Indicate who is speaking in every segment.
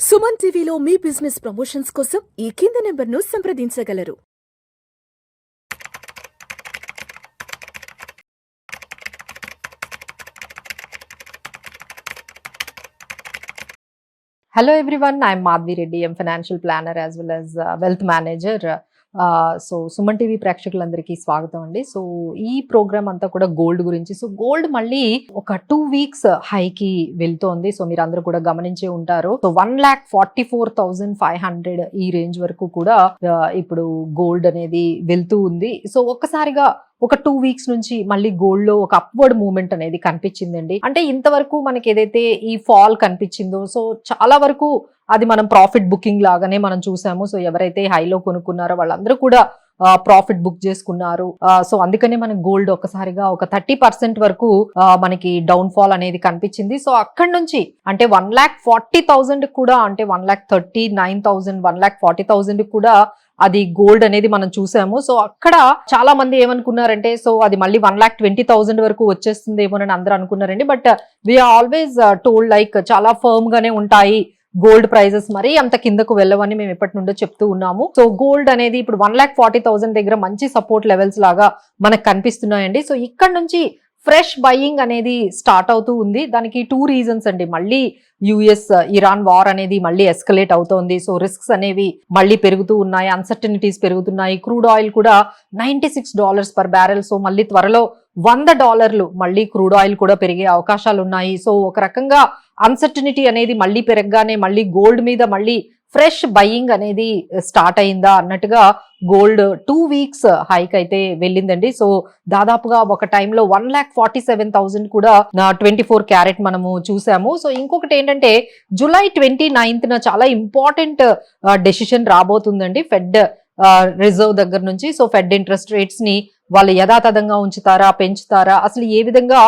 Speaker 1: సుమన్ టీవీలో మీ business promotions కోసం ఈ కింది నెంబర్ను సంప్రదించగలరు.
Speaker 2: Hello everyone, I'm Madhvi Reddy. I'm financial planner as well as wealth manager. So Suman TV ప్రేక్షకులందరికీ స్వాగతం అండి. సో ఈ ప్రోగ్రామ్ అంతా కూడా గోల్డ్ గురించి. సో గోల్డ్ మళ్ళీ ఒక 2 weeks హైకి వెళ్తోంది. సో మీరు అందరూ కూడా గమనించే ఉంటారు. సో 1,44,500 ఈ రేంజ్ వరకు కూడా ఇప్పుడు గోల్డ్ అనేది వెళ్తూ ఉంది. సో ఒక్కసారిగా ఒక 2 weeks నుంచి మళ్ళీ గోల్డ్ లో ఒక అప్వర్డ్ మూవ్మెంట్ అనేది కనిపించిందండి. అంటే ఇంతవరకు మనకి ఏదైతే ఈ ఫాల్ కనిపించిందో సో చాలా వరకు అది మనం ప్రాఫిట్ బుకింగ్ లాగానే మనం చూసాము. సో ఎవరైతే హైలో కొనుక్కున్నారో వాళ్ళందరూ కూడా ప్రాఫిట్ బుక్ చేసుకున్నారు. సో అందుకనే మనకి గోల్డ్ ఒక్కసారిగా ఒక 30% వరకు మనకి డౌన్ ఫాల్ అనేది కనిపించింది. సో అక్కడి నుంచి అంటే 1,40,000 కూడా అంటే 1,39,000 1,40,000 కూడా అది గోల్డ్ అనేది మనం చూసాము. సో అక్కడ చాలా మంది ఏమనుకున్నారంటే సో అది మళ్ళీ 1,20,000 వరకు వచ్చేస్తుందేమోనని అందరూ అనుకున్నారండి. But we are always told like చాలా ఫర్మ్ గానే ఉంటాయి గోల్డ్ ప్రైజెస్, మరి అంత కిందకు వెళ్ళవని మేము ఎప్పటి నుండో చెప్తూ ఉన్నాము. సో గోల్డ్ అనేది ఇప్పుడు 1,40,000 దగ్గర మంచి సపోర్ట్ లెవెల్స్ లాగా మనకు కనిపిస్తున్నాయండి. సో ఇక్కడ నుంచి ఫ్రెష్ బయింగ్ అనేది స్టార్ట్ అవుతూ ఉంది. దానికి 2 reasons అండి. మళ్ళీ యుఎస్ ఇరాన్ వార్ అనేది మళ్ళీ ఎస్కలేట్ అవుతోంది. సో రిస్క్స్ అనేవి మళ్ళీ పెరుగుతూ ఉన్నాయి, అన్సర్టనిటీస్ పెరుగుతున్నాయి. క్రూడ్ ఆయిల్ కూడా $96 per barrel. సో మళ్ళీ త్వరలో $100 మళ్ళీ క్రూడ్ ఆయిల్ కూడా పెరిగే అవకాశాలు ఉన్నాయి. సో ఒక రకంగా అన్సర్టనిటీ అనేది మళ్ళీ పెరగగానే మళ్ళీ గోల్డ్ మీద మళ్ళీ ఫ్రెష్ బయింగ్ అనేది స్టార్ట్ అయిందా అన్నట్టుగా గోల్డ్ 2 weeks హైక్ అయితే వెళ్ళిందండి. సో దాదాపుగా ఒక టైంలో 1,47,000 కూడా 24 క్యారెట్ మనము చూసాము. సో ఇంకొకటి ఏంటంటే జూలై 29th చాలా ఇంపార్టెంట్ డెసిషన్ రాబోతుందండి ఫెడ్ రిజర్వ్ దగ్గర నుంచి. సో ఫెడ్ ఇంట్రెస్ట్ రేట్స్ ని వాళ్ళు యథాతథంగా ఉంచుతారా, పెంచుతారా, అసలు ఏ విధంగా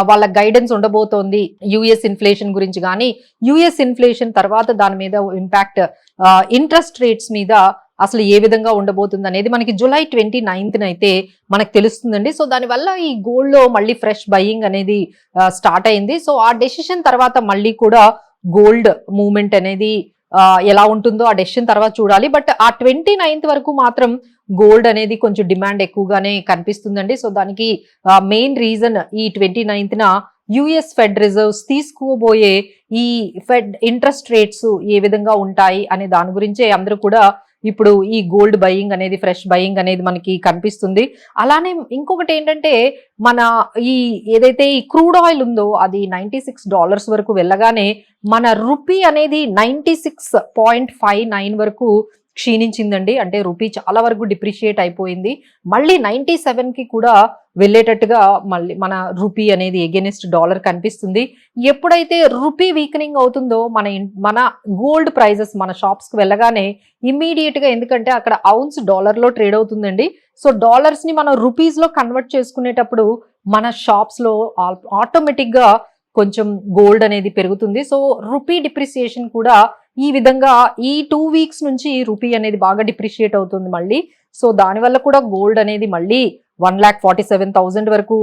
Speaker 2: వాళ్ళ గైడెన్స్ ఉండబోతోంది యుఎస్ ఇన్ఫ్లేషన్ గురించి కానీ, యుఎస్ ఇన్ఫ్లేషన్ తర్వాత దాని మీద ఇంపాక్ట్ ఇంట్రెస్ట్ రేట్స్ మీద అసలు ఏ విధంగా ఉండబోతుంది అనేది మనకి జూలై 29th అయితే మనకు తెలుస్తుందండి. సో దానివల్ల ఈ గోల్డ్ లో మళ్ళీ ఫ్రెష్ బయింగ్ అనేది స్టార్ట్ అయింది. సో ఆ డెసిషన్ తర్వాత మళ్ళీ కూడా గోల్డ్ మూవ్మెంట్ అనేది ఎలా ఉంటుందో ఆ డెసిషన్ తర్వాత చూడాలి. బట్ ఆ 29th వరకు మాత్రం గోల్డ్ అనేది కొంచెం డిమాండ్ ఎక్కువగానే కనిపిస్తుందండి. సో దానికి మెయిన్ రీజన్ ఈ 29th యుఎస్ ఫెడ్ రిజర్వ్స్ తీసుకోబోయే ఈ ఫెడ్ ఇంట్రెస్ట్ రేట్స్ ఏ విధంగా ఉంటాయి అనే దాని గురించే అందరూ కూడా ఇప్పుడు ఈ గోల్డ్ బయింగ్ అనేది ఫ్రెష్ బయింగ్ అనేది మనకి కనిపిస్తుంది. అలానే ఇంకొకటి ఏంటంటే మన ఈ ఏదైతే ఈ క్రూడ్ ఆయిల్ ఉందో అది $96 వరకు వెళ్ళగానే మన రూపీ అనేది 96.59 వరకు క్షీణించిందండి. అంటే రూపీ చాలా వరకు డిప్రిషియేట్ అయిపోయింది. మళ్ళీ 97కి కూడా వెళ్ళేటట్టుగా మళ్ళీ మన రూపీ అనేది ఎగెనిస్ట్ డాలర్ కనిపిస్తుంది. ఎప్పుడైతే రూపీ వీకనింగ్ అవుతుందో మన గోల్డ్ ప్రైజెస్ మన షాప్స్ కి వెళ్ళగానే ఇమ్మీడియట్ గా, ఎందుకంటే అక్కడ ఔన్స్ డాలర్ లో ట్రేడ్ అవుతుందండి. సో డాలర్స్ ని మనం రూపీస్ లో కన్వర్ట్ చేసుకునేటప్పుడు మన షాప్స్ లో ఆటోమేటిక్ గా కొంచెం గోల్డ్ అనేది పెరుగుతుంది. సో రూపీ డిప్రిసియేషన్ కూడా ఈ విధంగా ఈ 2 weeks నుంచి రూపీ అనేది బాగా డిప్రిషియేట్ అవుతుంది మళ్ళీ. సో దానివల్ల కూడా గోల్డ్ అనేది మళ్ళీ 1,47,000 వరకు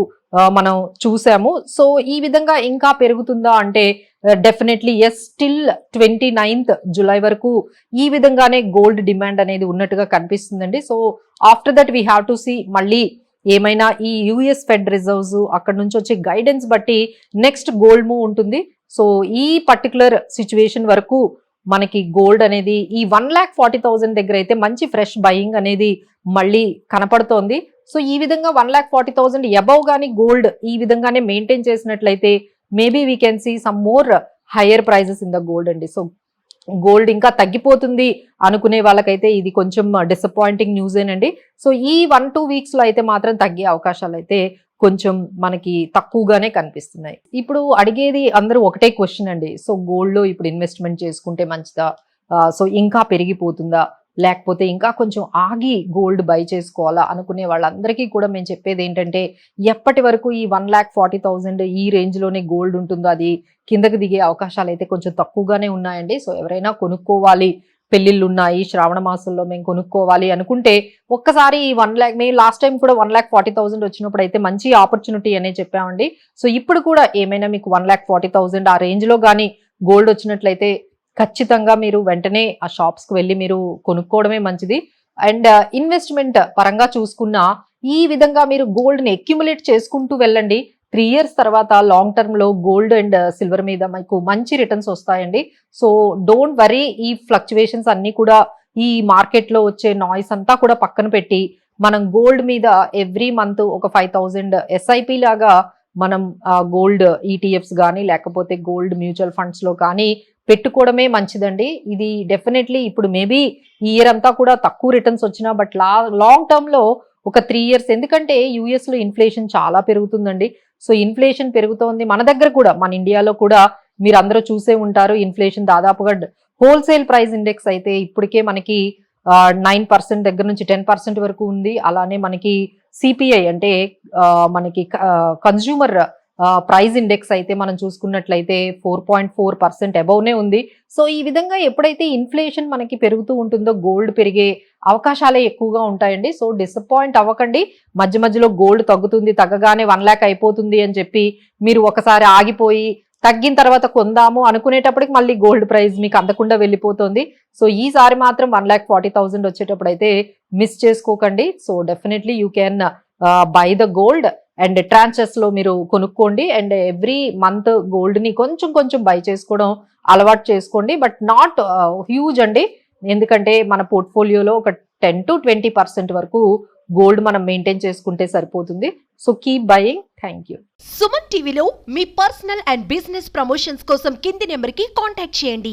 Speaker 2: మనం చూసాము. సో ఈ విధంగా ఇంకా పెరుగుతుందా అంటే definitely yes, still 29th July వరకు ఈ విధంగానే గోల్డ్ డిమాండ్ అనేది ఉన్నట్టుగా కనిపిస్తుందండి. So after that we have to see మళ్ళీ ఏమైనా ఈ యుఎస్ ఫెడ్ రిజర్వ్స్ అక్కడ నుంచి వచ్చే గైడెన్స్ బట్టి నెక్స్ట్ గోల్డ్ మూవ్ ఉంటుంది. సో ఈ పర్టికులర్ సిచ్యువేషన్ వరకు మనకి గోల్డ్ అనేది ఈ 1,40,000 దగ్గర అయితే మంచి ఫ్రెష్ బయింగ్ అనేది మళ్ళీ కనపడుతోంది. సో ఈ విధంగా 1,40,000 అబౌవ్ గానీ గోల్డ్ ఈ విధంగానే మెయింటైన్ చేసినట్లయితే maybe we can see some more higher prices in the gold అండి. సో గోల్డ్ ఇంకా తగ్గిపోతుంది అనుకునే వాళ్ళకైతే ఇది కొంచెం డిసప్పాయింటింగ్ న్యూస్ ఏనండి. సో ఈ 1-2 weeks లో అయితే మాత్రం తగ్గే అవకాశాలు అయితే కొంచెం మనకి తక్కువగానే కనిపిస్తున్నాయి. ఇప్పుడు అడిగేది అందరూ ఒకటే క్వశ్చన్ అండి. సో గోల్డ్ లో ఇప్పుడు ఇన్వెస్ట్మెంట్ చేసుకుంటే మంచిదా, సో ఇంకా పెరిగిపోతుందా, లేకపోతే ఇంకా కొంచెం ఆగి గోల్డ్ బై చేసుకోవాలా అనుకునే వాళ్ళందరికీ కూడా మేము చెప్పేది ఏంటంటే ఎప్పటి వరకు ఈ 1,40,000 ఈ రేంజ్ లోనే గోల్డ్ ఉంటుందో అది కిందకి దిగే అవకాశాలు అయితే కొంచెం తక్కువగానే ఉన్నాయండి. సో ఎవరైనా కొనుక్కోవాలి, పెళ్లిళ్ళు ఉన్నాయి, శ్రావణ మాసంలో మేము కొనుక్కోవాలి అనుకుంటే ఒక్కసారి 1 lakh, మేము లాస్ట్ టైం కూడా 1,40,000 వచ్చినప్పుడు అయితే మంచి ఆపర్చునిటీ అనే చెప్పామండి. సో ఇప్పుడు కూడా ఏమైనా మీకు 1,40,000 ఆ రేంజ్ లో గానీ గోల్డ్ వచ్చినట్లయితే ఖచ్చితంగా మీరు వెంటనే ఆ షాప్స్ కి వెళ్ళి మీరు కొనుక్కోవడమే మంచిది. అండ్ ఇన్వెస్ట్మెంట్ పరంగా చూసుకున్నా ఈ విధంగా మీరు గోల్డ్ ని అక్యుములేట్ చేసుకుంటూ వెళ్ళండి. 3 years తర్వాత లాంగ్ టర్మ్ లో గోల్డ్ అండ్ సిల్వర్ మీద మీకు మంచి రిటర్న్స్ వస్తాయండి. సో డోంట్ వరీ, ఈ ఫ్లక్చువేషన్స్ అన్ని కూడా ఈ మార్కెట్ లో వచ్చే నాయిస్ అంతా కూడా పక్కన పెట్టి మనం గోల్డ్ మీద ఎవ్రీ మంత్ ఒక 5,000 SIP లాగా మనం గోల్డ్ ఈటీఎఫ్స్ కానీ లేకపోతే గోల్డ్ మ్యూచువల్ ఫండ్స్ లో కానీ పెట్టుకోవడమే మంచిదండి. ఇది డెఫినెట్లీ ఇప్పుడు మేబీ ఈ ఇయర్ అంతా కూడా తక్కువ రిటర్న్స్ వచ్చినా బట్ లాంగ్ టర్మ్ లో ఒక 3 years, ఎందుకంటే యుఎస్ లో ఇన్ఫ్లేషన్ చాలా పెరుగుతుందండి. సో ఇన్ఫ్లేషన్ పెరుగుతోంది, మన దగ్గర కూడా మన ఇండియాలో కూడా మీరు అందరూ చూసే ఉంటారు. ఇన్ఫ్లేషన్ దాదాపుగా హోల్సేల్ ప్రైస్ ఇండెక్స్ అయితే ఇప్పటికే మనకి 9% దగ్గర నుంచి 10% వరకు ఉంది. అలానే మనకి సిపిఐ అంటే మనకి కన్స్యూమర్ ప్రైస్ ఇండెక్స్ అయితే మనం చూసుకున్నట్లయితే 4.4% అబౌవ్నే ఉంది. సో ఈ విధంగా ఎప్పుడైతే ఇన్ఫ్లేషన్ మనకి పెరుగుతూ ఉంటుందో గోల్డ్ పెరిగే అవకాశాలే ఎక్కువగా ఉంటాయండి. సో డిసప్పాయింట్ అవ్వకండి. మధ్య మధ్యలో గోల్డ్ తగ్గుతుంది, తగ్గగానే 1 lakh అయిపోతుంది అని చెప్పి మీరు ఒకసారి ఆగిపోయి తగ్గిన తర్వాత కొందాము అనుకునేటప్పటికి మళ్ళీ గోల్డ్ ప్రైస్ మీకు అందకుండా వెళ్ళిపోతుంది. సో ఈసారి మాత్రం 1,40,000 వచ్చేటప్పుడు అయితే మిస్ చేసుకోకండి. So definitely you can buy the gold and tranches లో మీరు కొనుక్కోండి. అండ్ ఎవ్రీ మంత్ గోల్డ్ ని కొంచెం కొంచెం బై చేసుకోవడం అలవాటు చేసుకోండి, బట్ నాట్ హ్యూజ్ అండి. ఎందుకంటే మన పోర్ట్ఫోలియోలో ఒక 10 to 20% వరకు గోల్డ్ మనం మెయింటైన్ చేసుకుంటే సరిపోతుంది. So keep buying. Thank you.
Speaker 3: Suman టీవీలో మీ పర్సనల్ అండ్ బిజినెస్ ప్రమోషన్స్ కోసం కింది నెంబర్కి కాంటాక్ట్ చేయండి.